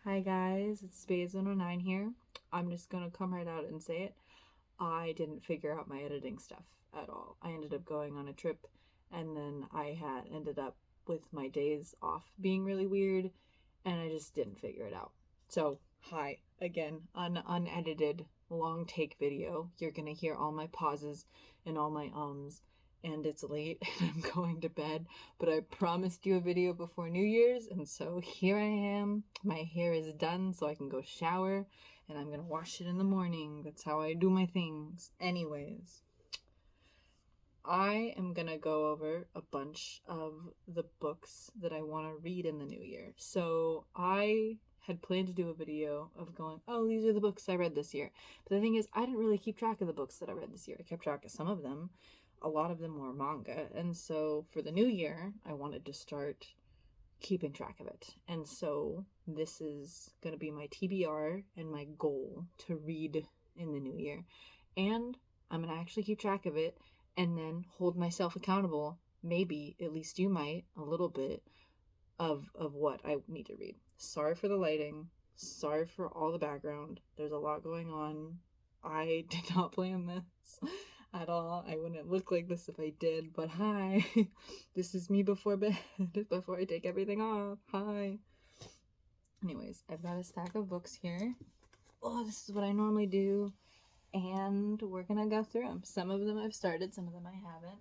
Hi guys, it's Spades109 here. I'm just gonna come right out and say it. I didn't figure out my editing stuff at all. I ended up going on a trip and then I had ended up with my days off being really weird and I just didn't figure it out. So, hi again, an unedited long take video. You're gonna hear all my pauses and all my ums, and it's late and I'm going to bed, but I promised you a video before New Year's, and so here I am. My hair is done so I can go shower, and I'm gonna wash it in the morning. That's how I do my things. Anyways, I am gonna go over a bunch of the books that I want to read in the new year. So I had planned to do a video of going, oh, these are the books I read this year. But the thing is, I didn't really keep track of the books that I read this year. I kept track of some of them. A lot of them were manga. And so for the new year, I wanted to start keeping track of it. And so this is going to be my TBR and my goal to read in the new year. And I'm going to actually keep track of it and then hold myself accountable. Maybe, at least you might, a little bit of what I need to read. Sorry for the lighting. Sorry for all the background. There's a lot going on. I did not plan this at all. I wouldn't look like this if I did, but hi. This is me before bed, before I take everything off. Hi. Anyways, I've got a stack of books here. Oh, this is what I normally do. And we're gonna go through them. Some of them I've started, some of them I haven't.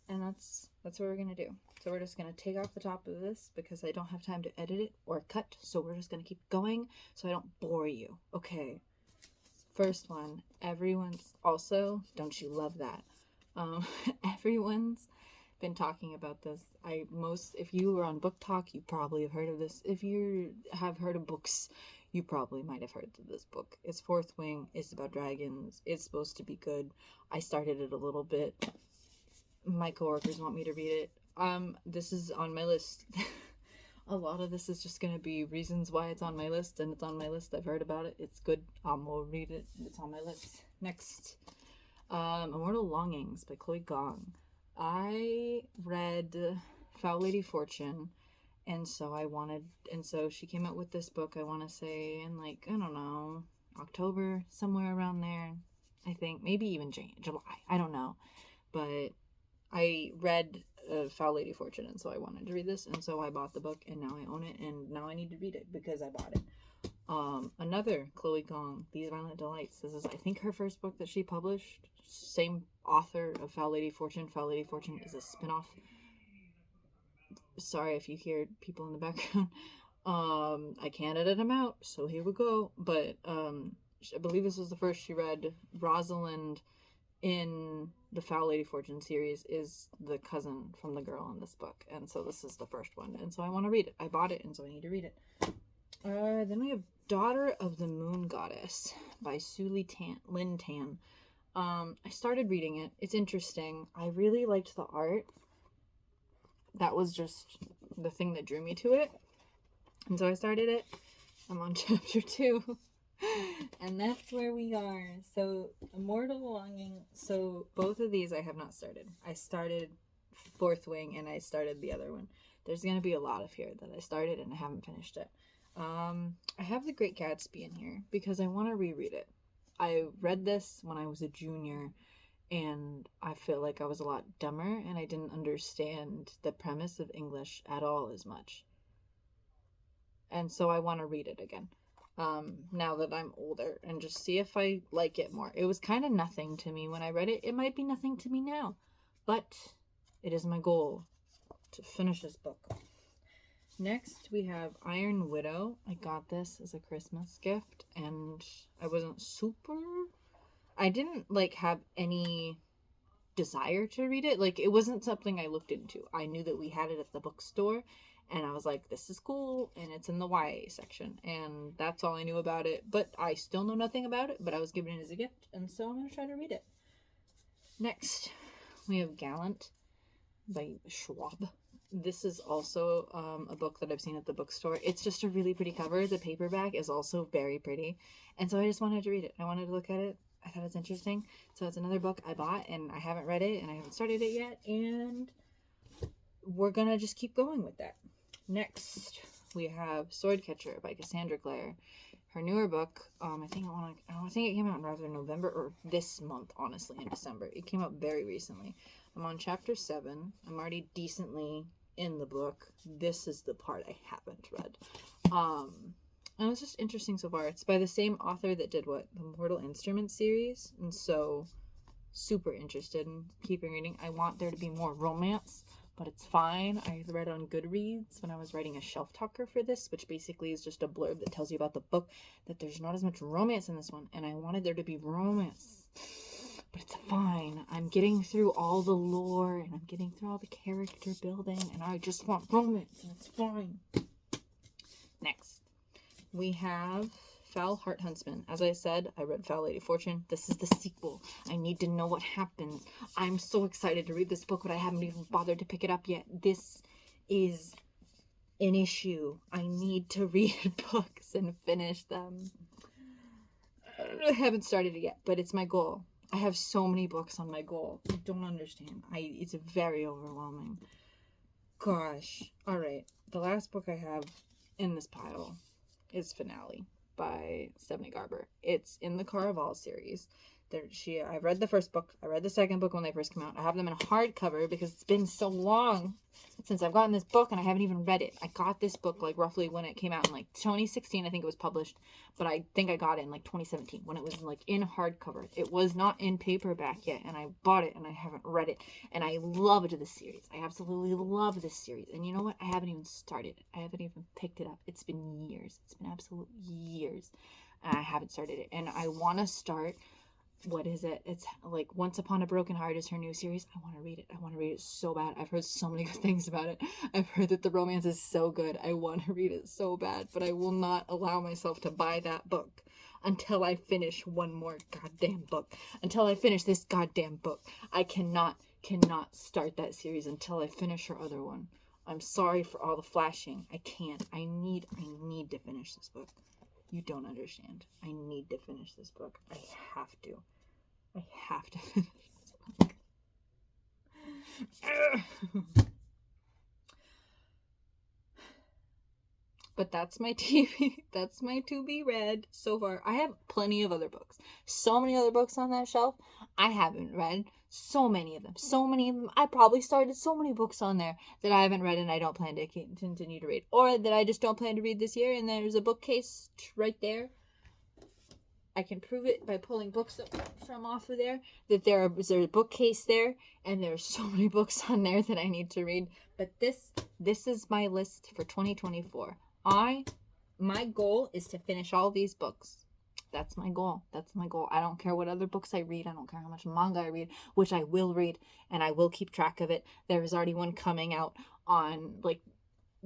And that's what we're gonna do. So we're just gonna take off the top of this because I don't have time to edit it or cut. So we're just gonna keep going so I don't bore you. Okay. First one, everyone's also, don't you love that? Everyone's been talking about this. If you were on Book Talk, you probably have heard of this. If you have heard of books, you probably might have heard of this book. It's Fourth Wing. It's about dragons. It's supposed to be good. I started it a little bit. My coworkers want me to read it. This is on my list. A lot of this is just going to be reasons why it's on my list, and it's on my list. I've heard about it. It's good. We'll read it. It's on my list. Next, Immortal Longings by Chloe Gong. I read Foul Lady Fortune, and so she came out with this book, I want to say, in I don't know, October, somewhere around there. I think, maybe even July. I don't know. But I read Foul Lady Fortune, and so I wanted to read this, and so I bought the book, and now I own it, and now I need to read it because I bought it. Another Chloe Gong, These Violent Delights. This is, I think, her first book that she published. Same author of Foul Lady Fortune. Foul Lady Fortune is a spin-off. Sorry if you hear people in the background. I can't edit them out, so here we go. But I believe this was the first she read. Rosalind in the Foul Lady Fortune series is the cousin from the girl in this book, and so this is the first one, and so I want to read it. I bought it, and so I need to read it. Then we have Daughter of the Moon Goddess by Lynn Tan. I started reading it. It's interesting. I really liked the art. That was just the thing that drew me to it, and so I started it. I'm on chapter 2. And that's where we are. So, Immortal Longing. So, both of these I have not started. I started Fourth Wing and I started the other one. There's going to be a lot of here that I started and I haven't finished it. I have The Great Gatsby in here because I want to reread it. I read this when I was a junior and I feel like I was a lot dumber and I didn't understand the premise of English at all as much. And so I want to read it again. Now that I'm older and just see if I like it more. It was kind of nothing to me when I read it. It might be nothing to me now, but it is my goal to finish this book. Next, we have Iron Widow. I got this as a Christmas gift, and I wasn't I didn't have any desire to read it. It wasn't something I looked into. I knew that we had it at the bookstore, and I was like, this is cool, and it's in the YA section, and that's all I knew about it. But I still know nothing about it, but I was given it as a gift, and so I'm going to try to read it. Next, we have Gallant by Schwab. This is also a book that I've seen at the bookstore. It's just a really pretty cover. The paperback is also very pretty, and so I just wanted to read it. I wanted to look at it. I thought it's interesting. So it's another book I bought, and I haven't read it, and I haven't started it yet, and we're going to just keep going with that. Next, we have Swordcatcher by Cassandra Clare. Her newer book, I think it came out in rather November or this month, honestly, in December. It came out very recently. I'm on chapter 7. I'm already decently in the book. This is the part I haven't read. And it's just interesting so far. It's by the same author that did the Mortal Instruments series, and so super interested in keeping reading. I want there to be more romance, but it's fine. I read on Goodreads when I was writing a shelf talker for this, which basically is just a blurb that tells you about the book, that there's not as much romance in this one, and I wanted there to be romance. But it's fine. I'm getting through all the lore, and I'm getting through all the character building, and I just want romance, and it's fine. Next, we have Foul Heart Huntsman. As I said, I read Foul Lady Fortune. This is the sequel. I need to know what happens. I'm so excited to read this book, but I haven't even bothered to pick it up yet. This is an issue. I need to read books and finish them. I haven't started it yet, but it's my goal. I have so many books on my goal. I don't understand. It's very overwhelming. Gosh. All right. The last book I have in this pile is Finale by Stephanie Garber. It's in the Caraval series. I've read the first book. I read the second book when they first came out. I have them in a hardcover because it's been so long since I've gotten this book and I haven't even read it. I got this book like roughly when it came out in like 2016, I think it was published, but I think I got it in like 2017 when it was like in hardcover. It was not in paperback yet, and I bought it and I haven't read it, and I loved this series. I absolutely love this series. And you know what? I haven't even started it. I haven't even picked it up. It's been years. It's been absolute years, and I haven't started it. And I want to start. What is it? It's like Once Upon a Broken Heart is her new series. I want to read it. I want to read it so bad. I've heard so many good things about it. I've heard that the romance is so good. I want to read it so bad, but I will not allow myself to buy that book until I finish one more goddamn book. Until I finish this goddamn book. I cannot start that series until I finish her other one. I'm sorry for all the flashing. I can't. I need to finish this book. You don't understand. I need to finish this book. I have to. I have to finish this book. But that's my TV. That's my to be read so far. I have plenty of other books. So many other books on that shelf I haven't read. So many of them. So many of them. I probably started so many books on there that I haven't read and I don't plan to continue to read. Or that I just don't plan to read this year, and there's a bookcase right there. I can prove it by pulling books up from off of there. That there's a bookcase there, and there's so many books on there that I need to read. But this is my list for 2024. My goal is to finish all these books. That's my goal. I don't care what other books I read. I don't care how much manga I read, which I will read, and I will keep track of it. There is already one coming out on like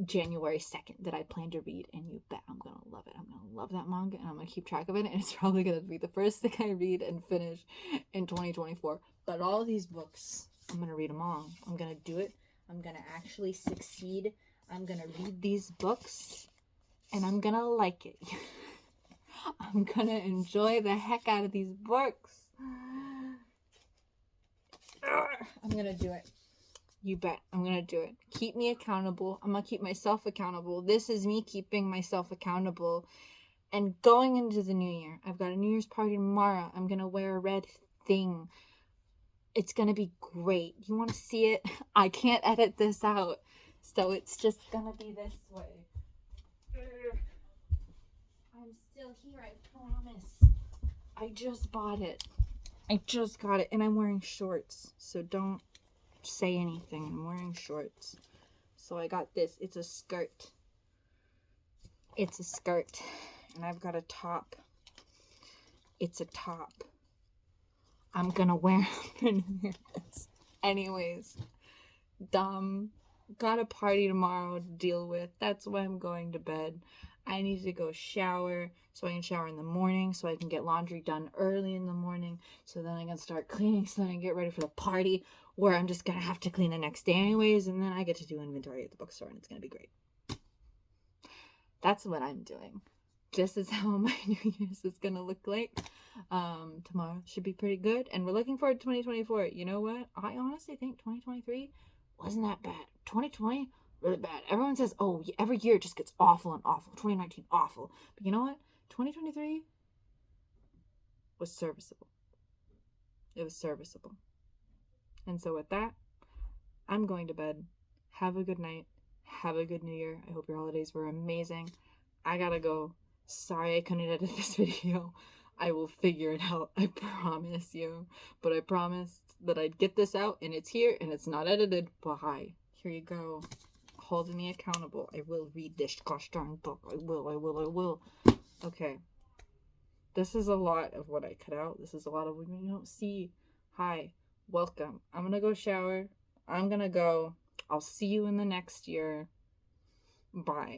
January 2nd that I plan to read, and you bet I'm going to love it. I'm going to love that manga, and I'm going to keep track of it, and it's probably going to be the first thing I read and finish in 2024. But all these books, I'm going to read them all. I'm going to do it. I'm going to actually succeed. I'm going to read these books, and I'm going to like it. I'm going to enjoy the heck out of these books. I'm going to do it. You bet. I'm going to do it. Keep me accountable. I'm going to keep myself accountable. This is me keeping myself accountable. And going into the new year, I've got a New Year's party tomorrow. I'm going to wear a red thing. It's going to be great. You want to see it? I can't edit this out. So it's just going to be this way. I'm still here, I promise. I just bought it. I just got it, and I'm wearing shorts. So don't say anything. I'm wearing shorts. So I got this. It's a skirt. And I've got a top. It's a top. I'm gonna wear this. Anyways, dumb. Got a party tomorrow to deal with. That's why I'm going to bed. I need to go shower so I can shower in the morning, so I can get laundry done early in the morning, so then I can start cleaning, so then I can get ready for the party, where I'm just going to have to clean the next day anyways, and then I get to do inventory at the bookstore, and it's going to be great. That's what I'm doing. This is how my New Year's is going to look like. Tomorrow should be pretty good, and we're looking forward to 2024. You know what? I honestly think 2023 wasn't that bad. 2020 really bad. Everyone says, oh, every year it just gets awful and awful. 2019, awful. But you know what? 2023 was serviceable. It was serviceable. And so with that, I'm going to bed. Have a good night. Have a good New Year. I hope your holidays were amazing. I gotta go. Sorry I couldn't edit this video. I will figure it out. I promise you. But I promised that I'd get this out, and it's here, and it's not edited. Bye. Here you go. Holding me accountable. I will read this gosh darn book. I will. Okay. This is a lot of what I cut out. This is a lot of what you don't see. Hi. Welcome. I'm gonna go shower. I'm gonna go. I'll see you in the next year. Bye.